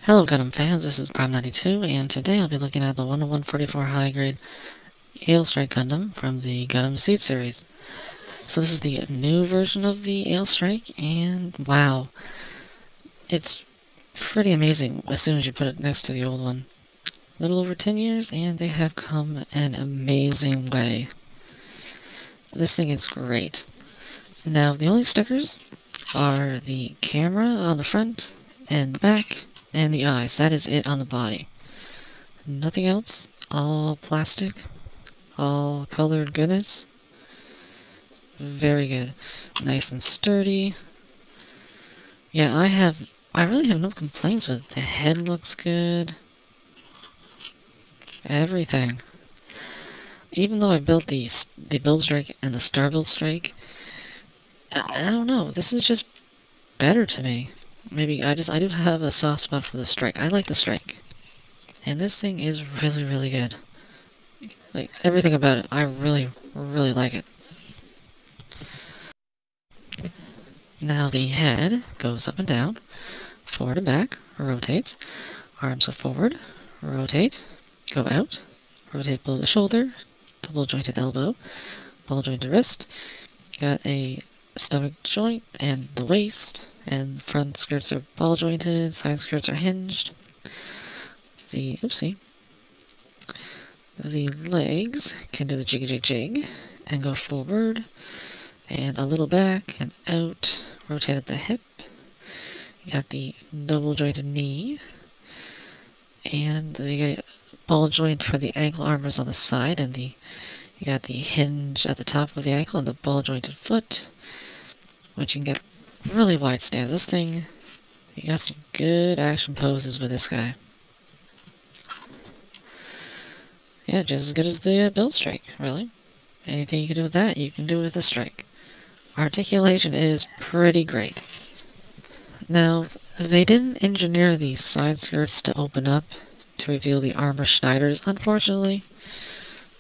Hello Gundam fans, this is Prime92, and today I'll be looking at the 10144 high grade Aile Strike Gundam from the Gundam Seed series. So this is the new version of the Aile Strike, and wow, it's pretty amazing as soon as you put it next to the old one. A little over 10 years, and they have come an amazing way. This thing is great. Now, the only stickers are the camera on the front and the back, and the eyes. That is it on the body. Nothing else. All plastic. All colored goodness. Very good. Nice and sturdy. Yeah, I really have no complaints with it. The head looks good. Everything. Even though I built the Build Strike and the Star Build Strike, I don't know. This is just better to me. Maybe I do have a soft spot for the Strike. I like the Strike. And this thing is really, really good. Like, everything about it, I really, really like it. Now the head goes up and down, forward and back, rotates. Arms go forward, rotate, go out, rotate below the shoulder, double jointed elbow, ball jointed wrist. Got a stomach joint and the waist, and front skirts are ball jointed, side skirts are hinged. The legs can do the jiggy jig jig and go forward and a little back and out, rotate at the hip. You got the double jointed knee and the ball joint for the ankle armors on the side, and you got the hinge at the top of the ankle and the ball jointed foot, which you can get really wide stance. This thing, you got some good action poses with this guy. Yeah, just as good as the Build Strike, really. Anything you can do with that, you can do with the Strike. Articulation is pretty great. Now, they didn't engineer the side skirts to open up to reveal the armor Schneiders, unfortunately,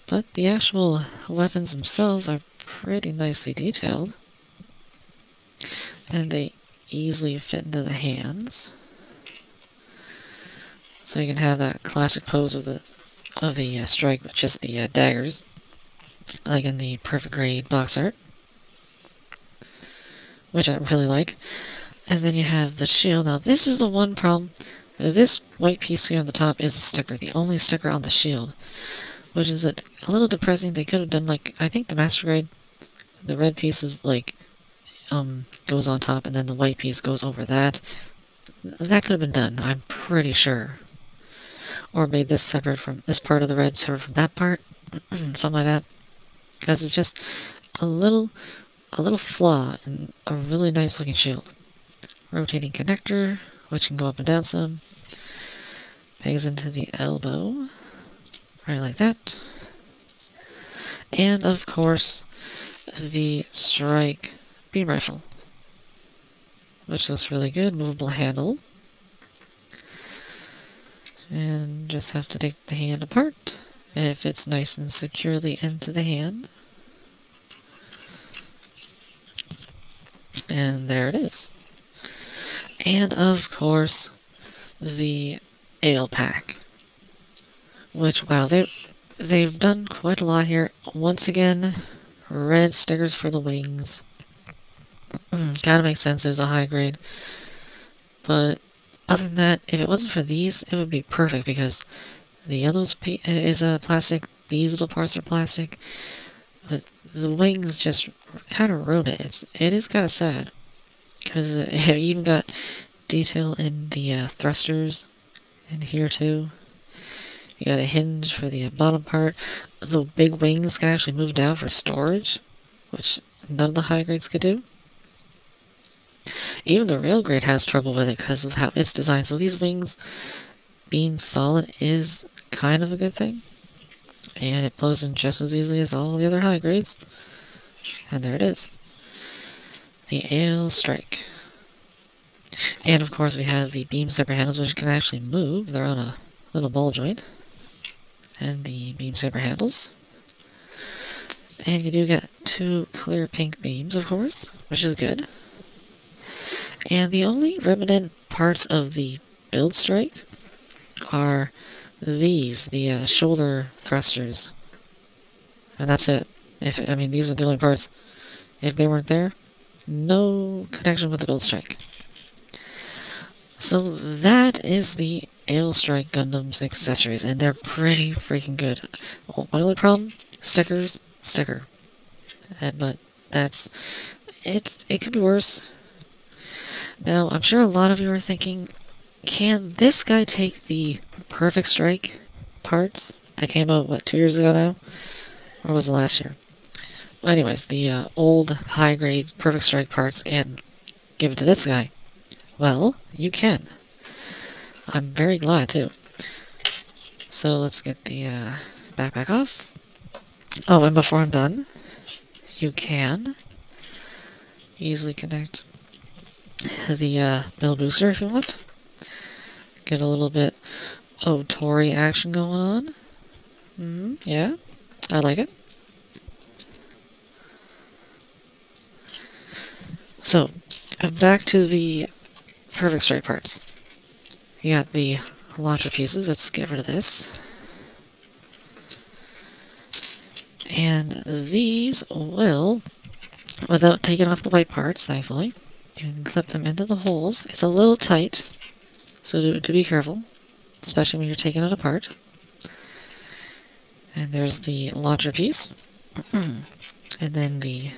but the actual weapons themselves are pretty nicely detailed, and they easily fit into the hands. So you can have that classic pose of the Strike with just the daggers, like in the Perfect Grade box art, which I really like. And then you have the shield. Now this is the one problem. This white piece here on the top is a sticker, the only sticker on the shield, which is a little depressing. They could have done, like, I think the Master Grade, the red piece is like goes on top, and then the white piece goes over that. That could have been done, I'm pretty sure. Or made this separate from this part of the red, separate from that part, something like that. Because it's just a little flaw in a really nice looking shield. Rotating connector, which can go up and down some. Pegs into the elbow, right like that. And of course, the Strike beam rifle, which looks really good. Movable handle. And just have to take the hand apart. It fits nice and securely into the hand. And there it is. And of course, the Aile pack, which, wow, they've done quite a lot here. Once again, red stickers for the wings. Kinda makes sense, there's a high grade. But other than that, if it wasn't for these, it would be perfect, because the yellow is plastic, these little parts are plastic, but the wings just kind of ruin it. It is kind of sad, because it even got detail in the thrusters in here too. You got a hinge for the bottom part. The big wings can actually move down for storage, which none of the high grades could do. Even the rail grade has trouble with it because of how it's designed. So these wings being solid is kind of a good thing. And it blows in just as easily as all the other high grades. And there it is. The Aile Strike. And of course we have the beam saber handles, which can actually move. They're on a little ball joint. And the beam saber handles. And you do get 2 clear pink beams, of course, which is good. And the only remnant parts of the build strike are these, the shoulder thrusters. And that's it. I mean, these are the only parts. If they weren't there, no connection with the build strike. So that is the Aile Strike Gundam's accessories, and they're pretty freaking good. My only problem? Stickers, sticker. But that's... It could be worse. Now, I'm sure a lot of you are thinking, can this guy take the Perfect Strike parts that came out, what, 2 years ago now? Or was it last year? Well, anyways, the old high-grade Perfect Strike parts and give it to this guy. Well, you can. I'm very glad, too. So let's get the backpack off. Oh, and before I'm done, you can easily connect the build booster if you want. Get a little bit of Tori action going on. Yeah, I like it. So, back to the Perfect Strike parts. You got the launcher pieces. Let's get rid of this. And these will, without taking off the white parts, thankfully, you can clip them into the holes. It's a little tight, so do be careful, especially when you're taking it apart. And there's the launcher piece. And then the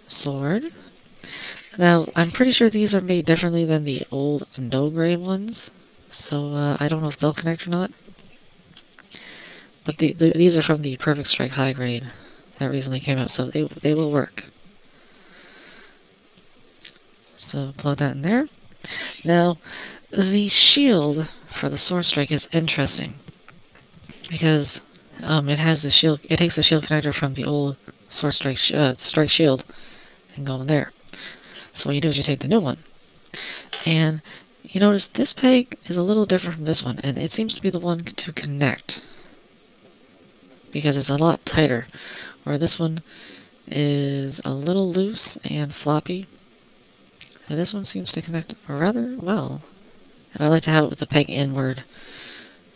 sword. Now, I'm pretty sure these are made differently than the old no-grade ones, so I don't know if they'll connect or not. But these are from the Perfect Strike high grade that recently came out, so they will work. So plug that in there. Now, the shield for the Sword Strike is interesting because it has the shield. It takes the shield connector from the old Sword Strike Strike shield and go in there. So what you do is you take the new one, and you notice this peg is a little different from this one, and it seems to be the one to connect because it's a lot tighter, where this one is a little loose and floppy, and this one seems to connect rather well. And I like to have it with the peg inward,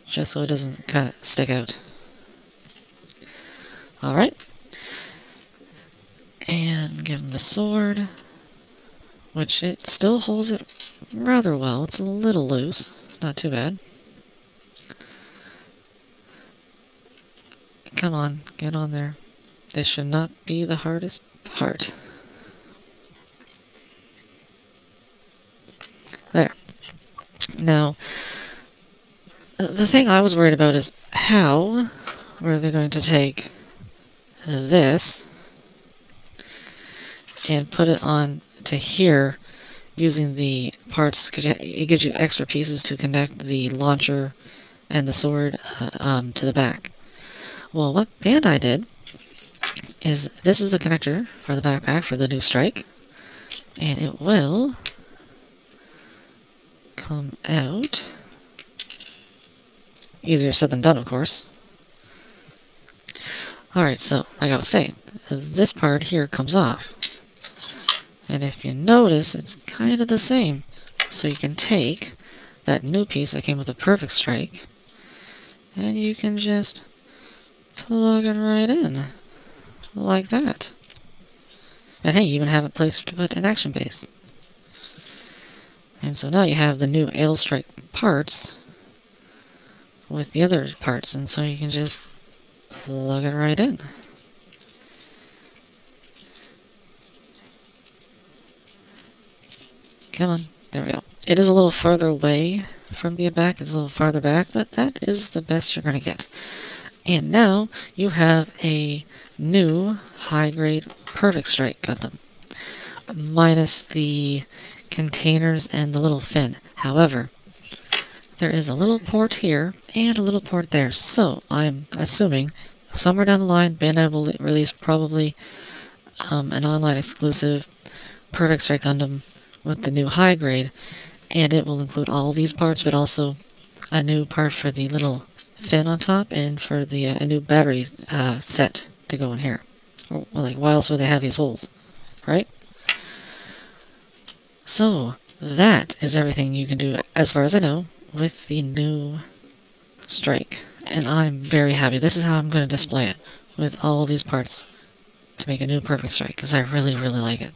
just so it doesn't kind of stick out. Alright. And give him the sword, which it still holds it rather well. It's a little loose, not too bad. Come on, get on there. This should not be the hardest part. There. Now, the thing I was worried about is how were they going to take this and put it on to here using the parts, because it gives you extra pieces to connect the launcher and the sword to the back. Well, what Bandai did is this is the connector for the backpack for the new strike, and it will come out. Easier said than done, of course. Alright, so, like I was saying, this part here comes off. And if you notice, it's kind of the same. So you can take that new piece that came with the Perfect Strike, and you can just plug it right in. Like that. And hey, you even have a place to put an action base. And so now you have the new Aile Strike parts with the other parts, and so you can just plug it right in. Come on, there we go. It is a little farther away from being back, it's a little farther back, but that is the best you're going to get. And now you have a new high-grade Perfect Strike Gundam, minus the containers and the little fin. However, there is a little port here and a little port there, so I'm assuming somewhere down the line Bandai will release probably an online exclusive Perfect Strike Gundam with the new high grade, and it will include all these parts, but also a new part for the little fin on top, and for the a new battery set to go in here. Well, like, why else would they have these holes, right? So, that is everything you can do, as far as I know, with the new strike. And I'm very happy. This is how I'm going to display it, with all these parts, to make a new perfect strike, because I really, really like it.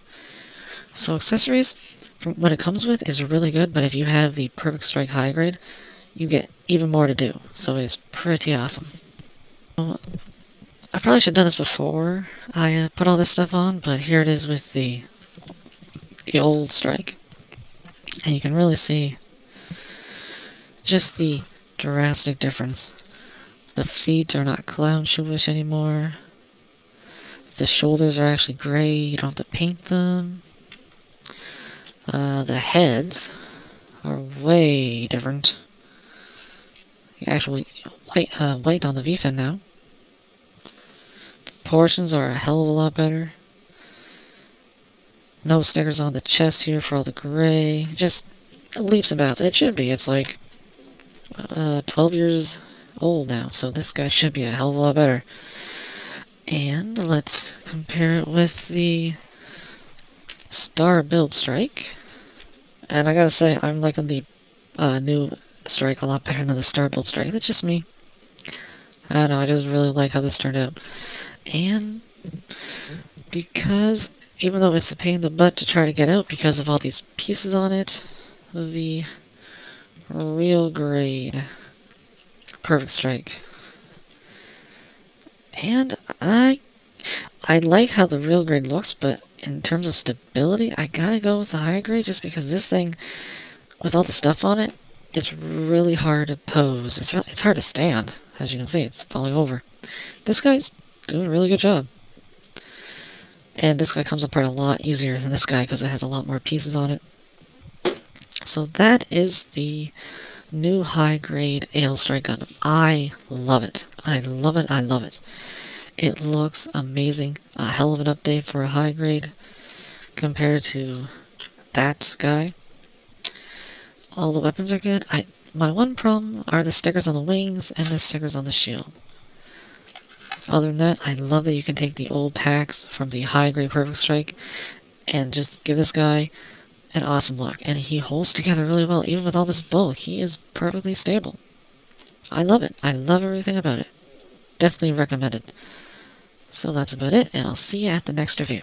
So accessories, from what it comes with, is really good, but if you have the perfect strike high grade, you get even more to do. So it's pretty awesome. I probably should have done this before I put all this stuff on, but here it is with the old strike. And you can really see just the drastic difference. The feet are not clown shoeish anymore. The shoulders are actually gray, you don't have to paint them. The heads are way different. Actually, white on the V-fin now. Proportions are a hell of a lot better. No stickers on the chest here for all the gray. Just leaps and bounds. It should be. It's like 12 years old now, so this guy should be a hell of a lot better. And let's compare it with the Star Build Strike. And I gotta say, I'm liking the new strike a lot better than the Star Build Strike. That's just me. I don't know, I just really like how this turned out. And because, even though it's a pain in the butt to try to get out because of all these pieces on it, the real grade perfect strike. And I like how the real grade looks, but in terms of stability, I gotta go with the high grade just because this thing, with all the stuff on it, it's really hard to pose. It's hard to stand. As you can see, it's falling over. This guy's doing a really good job. And this guy comes apart a lot easier than this guy because it has a lot more pieces on it. So that is the new high-grade Aile Strike Gundam. I love it. I love it. I love it. It looks amazing. A hell of an update for a high grade compared to that guy. All the weapons are good. My one problem are the stickers on the wings and the stickers on the shield. Other than that, I love that you can take the old packs from the high grade perfect strike and just give this guy an awesome look. And he holds together really well, even with all this bulk. He is perfectly stable. I love it. I love everything about it. Definitely recommend it. So that's about it, and I'll see you at the next review.